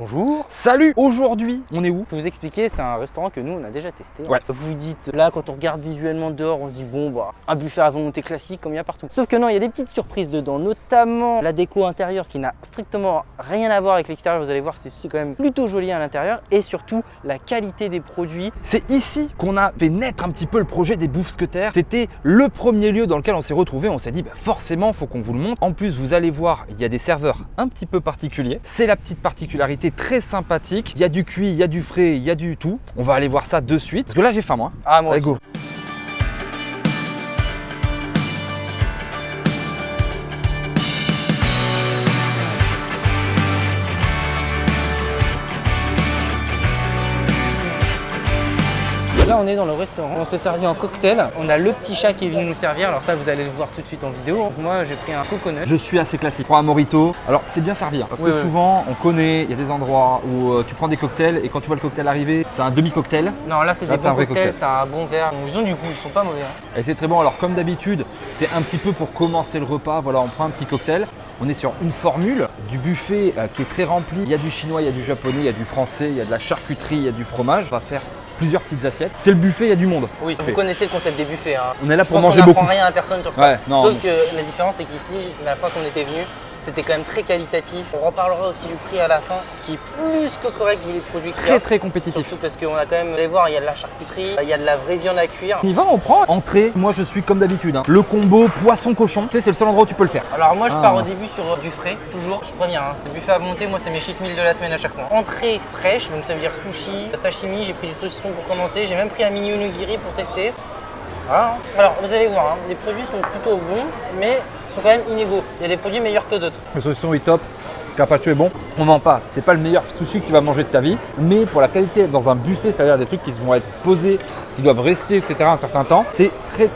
Bonjour. Salut. Aujourd'hui, on est où? Pour vous expliquer, c'est un restaurant que nous on a déjà testé. Ouais. Vous vous dites, là quand on regarde visuellement dehors, on se dit bon bah un buffet à volonté classique comme il y a partout. Sauf que non, il y a des petites surprises dedans, notamment la déco intérieure qui n'a strictement rien à voir avec l'extérieur. Vous allez voir, c'est quand même plutôt joli à l'intérieur et surtout la qualité des produits. C'est ici qu'on a fait naître un petit peu le projet des Bouffsquetaires. C'était le premier lieu dans lequel on s'est retrouvé. On s'est dit forcément, faut qu'on vous le montre. En plus, vous allez voir, il y a des serveurs un petit peu particuliers. C'est la petite particularité très sympathique. Il y a du cuit, il y a du frais, il y a du tout. On va aller voir ça de suite. Parce que là, j'ai faim, moi. Ah, moi Allez, aussi. go. Là on est dans le restaurant, on s'est servi en cocktail, on a le petit chat qui est venu nous servir, alors ça vous allez le voir tout de suite en vidéo. Donc moi j'ai pris un coconut. Je suis assez classique. Je prends un mojito. Alors c'est bien servi parce que souvent on connaît, il y a des endroits où tu prends des cocktails et quand tu vois le cocktail arriver, c'est un demi-cocktail. Non là c'est des bons vrai cocktails, c'est un bon verre. Ils ont du goût, ils sont pas mauvais. Et c'est très bon. Alors comme d'habitude, c'est un petit peu pour commencer le repas. Voilà, on prend un petit cocktail. On est sur une formule du buffet qui est très rempli. Il y a du chinois, il y a du japonais, il y a du français, il y a de la charcuterie, il y a du fromage. On va faire plusieurs petites assiettes. C'est le buffet, il y a du monde. Oui, vous connaissez le concept des buffets. Hein. On est là pour Je pense manger qu'on beaucoup. n'apprend rien à personne sur ça. Ouais, non, Sauf que la différence c'est qu'ici, la fois qu'on était venu, c'était quand même très qualitatif. On reparlera aussi du prix à la fin, qui est plus que correct vu les produits qu'il y a. Très compétitif. Surtout parce qu'on a quand même, vous allez voir, il y a de la charcuterie, il y a de la vraie viande à cuire. On y va, on prend. Entrée, moi je suis comme d'habitude. Hein. Le combo poisson-cochon, tu sais, c'est le seul endroit où tu peux le faire. Alors moi je pars au début sur du frais, toujours, je préviens, hein, c'est buffet à volonté, moi c'est mes cheat meals de la semaine à chaque fois. Entrée fraîche, donc ça veut dire sushi, sashimi, j'ai pris du saucisson pour commencer, j'ai même pris un mini onigiri pour tester. Voilà. Alors vous allez voir, hein, les produits sont plutôt bons, mais sont quand même inégaux. Il y a des produits meilleurs que d'autres. Le saucisson est top. Carpaccio est bon, on ment pas, c'est pas le meilleur sushi que tu vas manger de ta vie, mais pour la qualité dans un buffet, c'est-à-dire des trucs qui vont être posés, qui doivent rester, etc. un certain temps, c'est très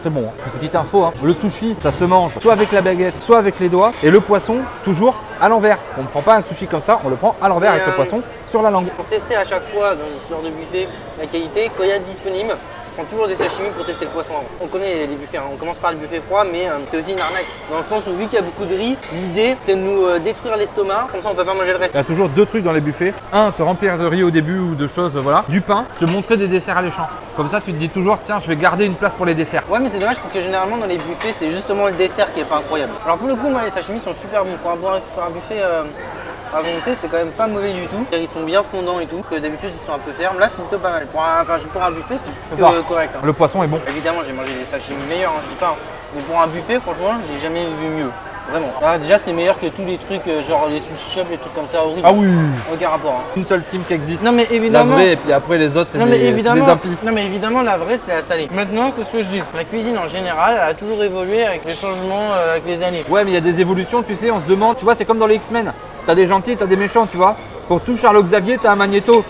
bon. Une petite info, hein. Le sushi, ça se mange soit avec la baguette, soit avec les doigts, et le poisson, toujours à l'envers. On ne prend pas un sushi comme ça, on le prend à l'envers avec le poisson sur la langue. Pour tester à chaque fois dans ce genre de buffet la qualité, quand il y a disponible, je prends toujours des sashimi pour tester le poisson avant. On connaît les buffets, hein. On commence par le buffet froid, mais c'est aussi une arnaque. Dans le sens où vu qu'il y a beaucoup de riz, l'idée c'est de nous détruire l'estomac, comme ça on peut pas manger le reste. Il y a toujours deux trucs dans les buffets. Un, te remplir de riz au début ou de choses, voilà. Du pain, te montrer des desserts alléchants. Comme ça tu te dis toujours, tiens, je vais garder une place pour les desserts. Ouais, mais c'est dommage parce que généralement dans les buffets c'est justement le dessert qui est pas incroyable. Alors pour le coup, moi les sashimi sont super bons. Pour un buffet à volonté, c'est quand même pas mauvais du tout. Ils sont bien fondants et tout, que d'habitude ils sont un peu fermes. Là c'est plutôt pas mal. Pour un buffet c'est plus que correct. Hein. Le poisson est bon. Évidemment j'ai mangé des sashimi meilleurs, hein, je dis pas. Hein. Mais pour un buffet, franchement, j'ai jamais vu mieux. Vraiment. Là, déjà c'est meilleur que tous les trucs genre les sushi shops, les trucs comme ça horribles. Ah oui. Aucun rapport. Hein. Une seule team qui existe. Non mais évidemment. La vraie et puis après les autres c'est des impies. Non mais évidemment la vraie c'est la salée. Maintenant c'est ce que je dis. La cuisine en général elle a toujours évolué avec les changements, avec les années. Ouais mais il y a des évolutions, tu sais, on se demande, tu vois, c'est comme dans les X-Men. T'as des gentils, t'as des méchants, tu vois. Pour tout Charles Xavier, t'as un Magneto.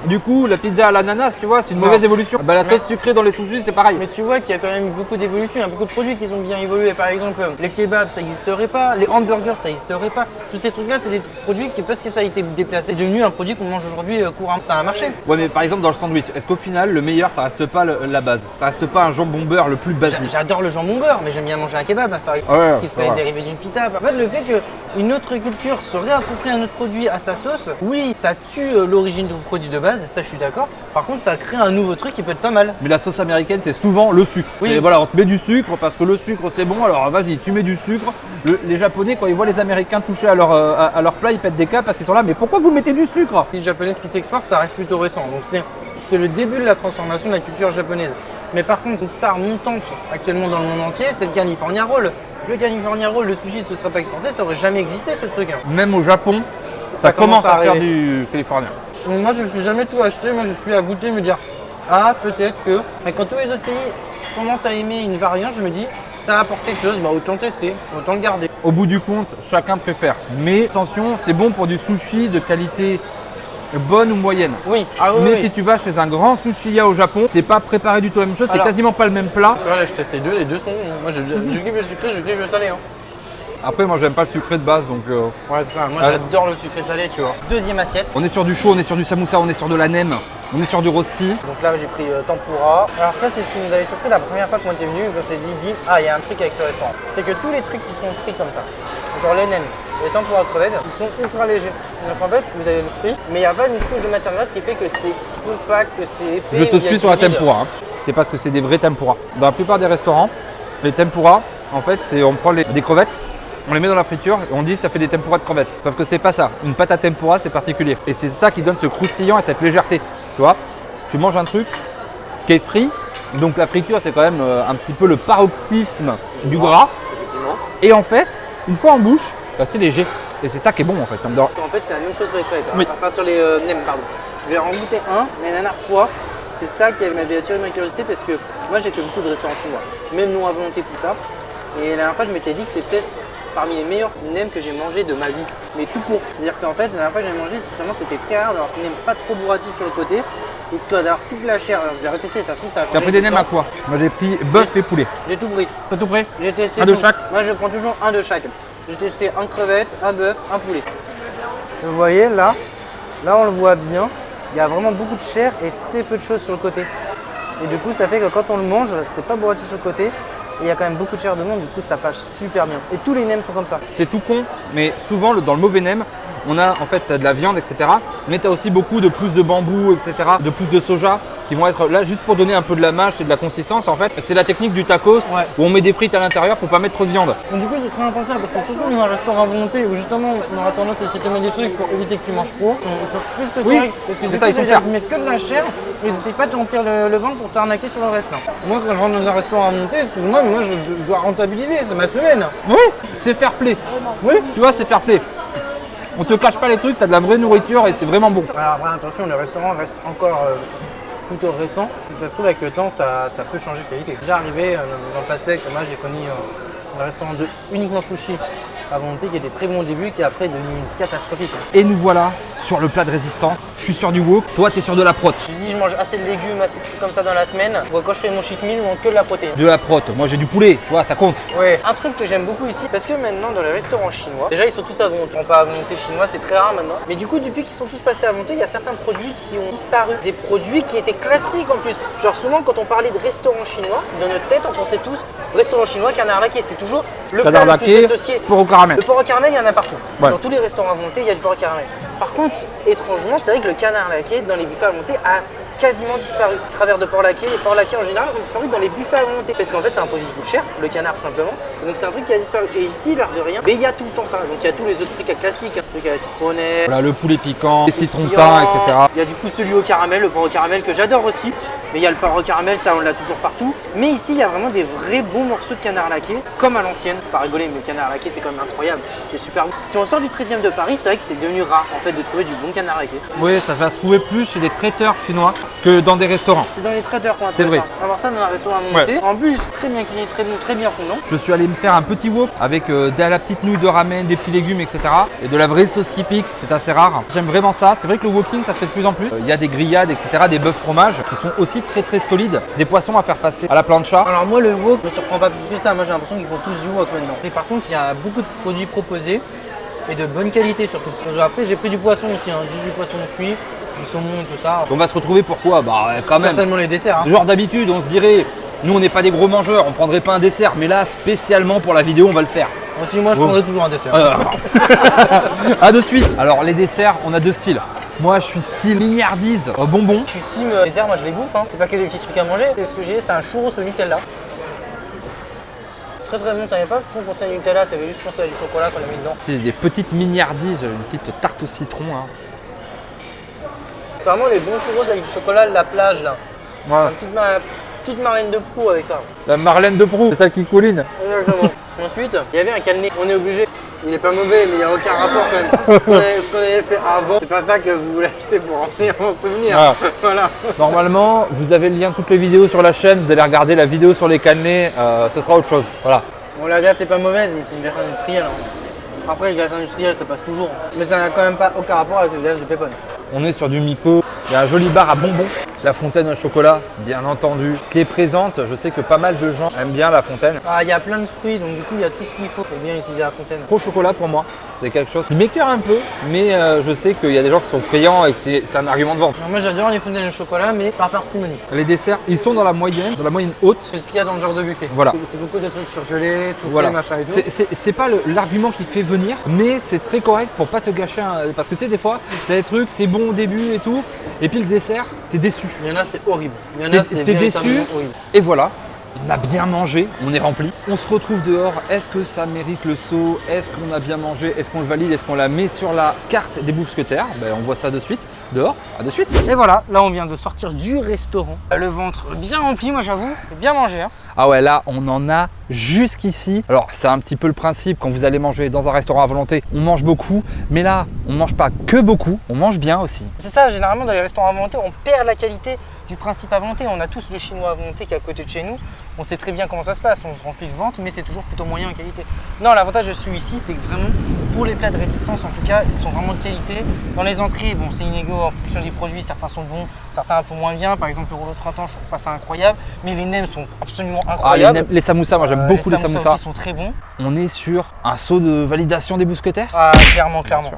Du coup, la pizza à l'ananas, tu vois, c'est une mauvaise évolution. Bah, la sauce sucrée dans les sushis, c'est pareil. Mais tu vois qu'il y a quand même beaucoup d'évolution, il y a beaucoup de produits qui ont bien évolué. Par exemple, les kebabs, ça n'existerait pas, les hamburgers, ça n'existerait pas. Tous ces trucs-là, c'est des produits qui, parce que ça a été déplacé, c'est devenu un produit qu'on mange aujourd'hui couramment. Ça a marché. Ouais, mais par exemple, dans le sandwich, est-ce qu'au final, le meilleur, ça reste pas la base? Ça reste pas un jambon beurre le plus basique? J'adore le jambon beurre, mais j'aime bien manger un kebab, par exemple, qui serait dérivé d'une pita. En fait, le fait qu'une autre culture se réapproprie un autre produit à sa sauce, oui, ça tue l'origine du produit de base, ça je suis d'accord. Par contre, ça crée un nouveau truc qui peut être pas mal. Mais la sauce américaine, c'est souvent le sucre. Oui. Et voilà, on te met du sucre parce que le sucre c'est bon, alors vas-y, tu mets du sucre. Les Japonais, quand ils voient les Américains toucher à leur plat, ils pètent des câbles parce qu'ils sont là, mais pourquoi vous mettez du sucre? Les japonaises qui s'exportent, ça reste plutôt récent. Donc c'est le début de la transformation de la culture japonaise. Mais par contre, une star montante actuellement dans le monde entier, c'est le California Roll. Le California Roll, le sushi, ce serait pas exporté, ça aurait jamais existé ce truc. Hein. Même au Japon, ça commence à faire du californien. Donc moi je ne suis jamais tout acheté, moi je suis à goûter, me dire ah peut-être que. Mais quand tous les autres pays commencent à aimer une variante, je me dis ça apporte quelque chose, bah autant tester, autant le garder. Au bout du compte, chacun préfère. Mais attention, c'est bon pour du sushi de qualité bonne ou moyenne. Oui. Mais si tu vas chez un grand sushiya au Japon, c'est pas préparé du tout la même chose, c'est quasiment pas le même plat. Tu vois là je teste les deux sont. Moi je kiffe le sucré, je kiffe le salé. Hein. Après, moi, j'aime pas le sucré de base, donc. Ouais, c'est ça. Moi, j'adore le sucré salé, tu vois. Deuxième assiette. On est sur du chaud, on est sur du samoussa, on est sur de la nem. On est sur du rosti. Donc là j'ai pris tempura. Alors ça c'est ce qui nous avait surpris la première fois qu'on était venu, on s'est dit ah il y a un truc avec ce restaurant. C'est que tous les trucs qui sont frits comme ça, genre les nems, les tempura crevettes, ils sont ultra légers. Donc en fait vous avez le frit, mais il n'y a pas une couche de matière grasse qui fait que c'est compact, que c'est épais. Je te suis sur la tempura. Hein. C'est parce que c'est des vrais tempura. Dans la plupart des restaurants, les tempura, en fait, c'est on prend des crevettes, on les met dans la friture et on dit ça fait des tempura de crevettes. Sauf que c'est pas ça. Une pâte à tempura, c'est particulier. Et c'est ça qui donne ce croustillant et cette légèreté. Tu vois, tu manges un truc qui est frit. Donc la friture, c'est quand même un petit peu le paroxysme du gras. Effectivement. Et en fait, une fois en bouche, bah, c'est léger. Et c'est ça qui est bon en fait. En fait, c'est la même chose sur les crevettes. Oui. Enfin, sur les nems, pardon. Je vais en goûter un, mais la dernière fois, c'est ça qui m'avait attiré ma curiosité parce que moi j'ai fait beaucoup de restaurants chinois, même non à volonté, tout ça. Et la dernière fois, je m'étais dit que c'est peut-être parmi les meilleurs nems que j'ai mangé de ma vie, mais tout court. C'est-à-dire qu'en fait, la dernière fois que j'ai mangé, justement, c'était très rare d'avoir ces nems pas trop bourratifs sur le côté et d'avoir toute la chair. Alors, je vais retester, ça se trouve, ça a changé. Tu as pris des nems à quoi? Moi j'ai pris bœuf et poulet. J'ai tout pris. T'as tout pris? J'ai testé Un de tout. chaque? Moi, je prends toujours un de chaque. J'ai testé un crevette, un bœuf, un poulet. Vous voyez là on le voit bien. Il y a vraiment beaucoup de chair et très peu de choses sur le côté. Et du coup, ça fait que quand on le mange, c'est pas bourratif sur le côté. Et il y a quand même beaucoup de chair dedans, du coup, ça passe super bien. Et tous les nems sont comme ça. C'est tout con, mais souvent dans le mauvais nem, on a en fait de la viande, etc. Mais tu as aussi beaucoup de pousses de bambou, etc. De pousses de soja qui vont être là juste pour donner un peu de la mâche et de la consistance. En fait, c'est la technique du tacos où on met des frites à l'intérieur pour pas mettre trop de viande. Donc du coup, c'est très impensable parce que surtout dans un restaurant à volonté où justement on aura tendance à essayer de mettre des trucs pour éviter que tu manges trop. Ils sont plus que corrects parce que du coup, ils mettent que de la chair et ils n'essayent pas de te remplir le ventre pour t'arnaquer sur le reste. Là. Moi, quand je rentre dans un restaurant à volonté, excuse-moi, mais moi je dois rentabiliser, c'est ma semaine. Oui, c'est fair play. Oui. Tu vois, c'est fair play. On te cache pas les trucs, tu as de la vraie nourriture et c'est vraiment bon. Alors après, attention, le restaurant reste encore plutôt récent. Si ça se trouve, avec le temps, ça peut changer de qualité. Déjà arrivé dans le passé, que moi j'ai connu un restaurant de uniquement sushi à volonté qui était très bon au début, qui après est devenu catastrophique. Et nous voilà sur le plat de résistance. Je suis sur du wok, toi tu es sur de la prot. Je dis je mange assez de légumes, assez de trucs comme ça dans la semaine. Quand je fais mon cheat meal, on mange que de la protéine. De la prot, moi j'ai du poulet, tu vois, ça compte. Ouais, un truc que j'aime beaucoup ici, parce que maintenant dans les restaurants chinois, déjà ils sont tous à volonté. Pas à volonté chinois, c'est très rare maintenant. Mais du coup, depuis qu'ils sont tous passés à volonté, il y a certains produits qui ont disparu. Des produits qui étaient classiques en plus. Genre souvent quand on parlait de restaurant chinois, dans notre tête on pensait tous restaurant chinois, canard laqué. C'est toujours le plat le plus associé. Porc au caramel. Le porc au caramel, il y en a partout. Ouais. Dans tous les restaurants à volonté, il y a du porc au caramel. Par contre, étrangement, c'est vrai que le canard laqué dans les buffets à volonté a quasiment disparu. À travers de porc laqué, les porcs laqués en général ont disparu dans les buffets à volonté. Parce qu'en fait, c'est un produit qui coûte cher, le canard simplement. Et donc c'est un truc qui a disparu. Et ici, l'air de rien, mais il y a tout le temps ça. Donc il y a tous les autres trucs classiques, un truc à la citronnelle. Voilà, le poulet piquant, les citrons thym, etc. Il y a du coup celui au caramel, le porc au caramel que j'adore aussi. Mais il y a le porc au caramel, ça on l'a toujours partout. Mais ici, il y a vraiment des vrais bons morceaux de canard laqué, comme à l'ancienne. Pas rigoler, mais le canard laqué, c'est quand même incroyable. C'est super bon. Si on sort du 13e de Paris, c'est vrai que c'est devenu rare en fait de trouver du bon canard laqué. Oui, ça va se trouver plus chez les traiteurs chinois que dans des restaurants. C'est dans les traiteurs qu'on a C'est trouvé vrai. ça. Avoir ça dans un restaurant à monter. En plus, très bien cuisiné, très bien fondant. Je suis allé me faire un petit wok avec de la petite nouille de ramen, des petits légumes, etc. Et de la vraie sauce qui pique, c'est assez rare. J'aime vraiment ça. C'est vrai que le woking, ça se fait de plus en plus. Il y a des grillades, etc., des bœufs fromages qui sont aussi très solides. Des poissons à faire passer à la plancha. Alors moi, le wok ne me surprend pas plus que ça. Moi, j'ai l'impression qu'ils font tous du wok maintenant. Et par contre, il y a beaucoup de produits proposés et de bonne qualité surtout. Après, j'ai pris du poisson aussi, du poisson cuit, du saumon et tout ça. On va se retrouver pourquoi? Bah quand même. Certainement les desserts. Genre d'habitude, on se dirait, nous on n'est pas des gros mangeurs, on prendrait pas un dessert, mais là spécialement pour la vidéo, on va le faire. Aussi, moi, je prendrais toujours un dessert. À de suite. Alors les desserts, on a deux styles. Moi je suis style mignardise, bonbon. Je suis team dessert, moi je les bouffe. C'est pas que des petits trucs à manger. Et ce que j'ai, c'est un churros au Nutella. Très bon, ça n'avait pas trop pensé à Nutella, ça avait juste pensé à du chocolat qu'on a mis dedans. C'est des petites mignardises, une petite tarte au citron. Hein. C'est vraiment les bons churros avec du chocolat de la plage là. Voilà. Une petite Marlène de Proust avec ça. La Marlène de Proust, c'est celle qui couline. Exactement. Ensuite, il y avait un cannelé. On est obligé. Il n'est pas mauvais, mais il n'y a aucun rapport quand même. Ce qu'on avait fait avant, c'est pas ça que vous voulez acheter pour en tenir en souvenir. Ah. Voilà. Normalement, vous avez le lien de toutes les vidéos sur la chaîne, vous allez regarder la vidéo sur les cannelés, ce sera autre chose. Voilà. Bon, la glace n'est pas mauvaise, mais c'est une glace industrielle. Après, les glaces industrielles, ça passe toujours. Mais ça n'a quand même pas aucun rapport avec les glaces de pépone. On est sur du Miko, il y a un joli bar à bonbons, la fontaine au chocolat, bien entendu, qui est présente. Je sais que pas mal de gens aiment bien la fontaine. Ah, il y a plein de fruits, donc du coup, il y a tout ce qu'il faut pour bien utiliser la fontaine. Trop chocolat pour moi, C'est quelque chose qui m'écœure un peu, mais je sais qu'il y a des gens qui sont friands et que c'est un argument de vente. Alors moi j'adore les fondants au chocolat, mais par parcimonie. Les desserts, ils sont dans la moyenne haute. C'est ce qu'il y a dans le genre de buffet. Voilà. C'est beaucoup de trucs surgelés, tout Voilà. fait, machin et tout. C'est pas l'argument qui fait venir, mais c'est très correct pour pas te gâcher. Parce que tu sais, des fois, t'as des trucs, c'est bon au début et tout, et puis le dessert, t'es déçu. Il y en a, c'est horrible. Il y en a, c'est T'es déçu, véritablement horrible. et voilà. On a bien mangé, on est rempli. On se retrouve dehors. Est-ce que ça mérite le saut? Est-ce qu'on a bien mangé? Est-ce qu'on le valide? Est-ce qu'on la met sur la carte des Boufsquetaires? On voit ça de suite. Dehors, à de suite. Et voilà, là on vient de sortir du restaurant. Le ventre bien rempli, moi j'avoue, bien mangé. Hein. Ah ouais, là on en a jusqu'ici. Alors c'est un petit peu le principe quand vous allez manger dans un restaurant à volonté, on mange beaucoup, mais là on mange pas que beaucoup, on mange bien aussi. C'est ça, généralement dans les restaurants à volonté, on perd la qualité du principe à volonté. On a tous le chinois à volonté qui est à côté de chez nous. On sait très bien comment ça se passe, on se remplit le ventre, mais c'est toujours plutôt moyen en qualité. Non, l'avantage de celui-ci, c'est que vraiment, pour les plats de résistance en tout cas, ils sont vraiment de qualité. Dans les entrées, bon, c'est inégaux en fonction des produits, certains sont bons, certains un peu moins bien. Par exemple, le rouleau de printemps, je trouve pas ça incroyable, mais les nems sont absolument incroyables. Les samoussas, moi j'aime beaucoup les samoussas. Aussi sont très bons. On est sur un saut de validation des Boufsquetaires. Ah, clairement, clairement.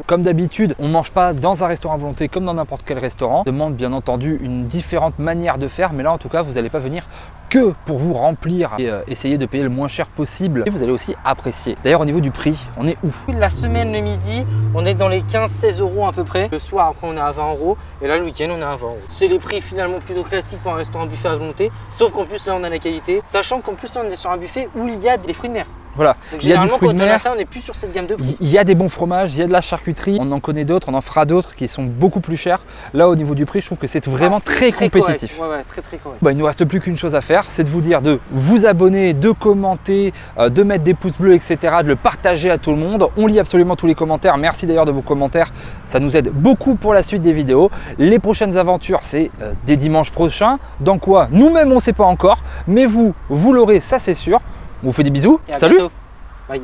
Comme d'habitude, on ne mange pas dans un restaurant à volonté comme dans n'importe quel restaurant. On demande bien entendu une différente manière de faire, mais là en tout cas, vous n'allez pas venir que pour vous remplir et essayer de payer le moins cher possible. Et vous allez aussi apprécier. D'ailleurs, au niveau du prix, on est où? La semaine, le midi, on est dans les 15-16 euros à peu près. Le soir, après, on est à 20 euros. Et là, le week-end, on est à 20 euros. C'est les prix finalement plutôt classiques pour un restaurant buffet à volonté. Sauf qu'en plus, là, on a la qualité. Sachant qu'en plus, là, on est sur un buffet où il y a des fruits de mer. Voilà, donc, il y a du généralement, fruit quand de on a mer, ça, on n'est plus sur cette gamme de prix. il y a des bons fromages, il y a de la charcuterie. On en connaît d'autres, on en fera d'autres qui sont beaucoup plus chers. Là, au niveau du prix, je trouve que c'est vraiment très compétitif. Correct. Ouais, très correct. Il ne nous reste plus qu'une chose à faire, c'est de vous dire de vous abonner, de commenter, de mettre des pouces bleus, etc., de le partager à tout le monde. On lit absolument tous les commentaires. Merci d'ailleurs de vos commentaires, ça nous aide beaucoup pour la suite des vidéos. Les prochaines aventures, c'est dès dimanche prochain. Dans quoi? Nous-mêmes, on ne sait pas encore, mais vous l'aurez, ça c'est sûr. On vous fait des bisous. Et à salut. bientôt. Bye.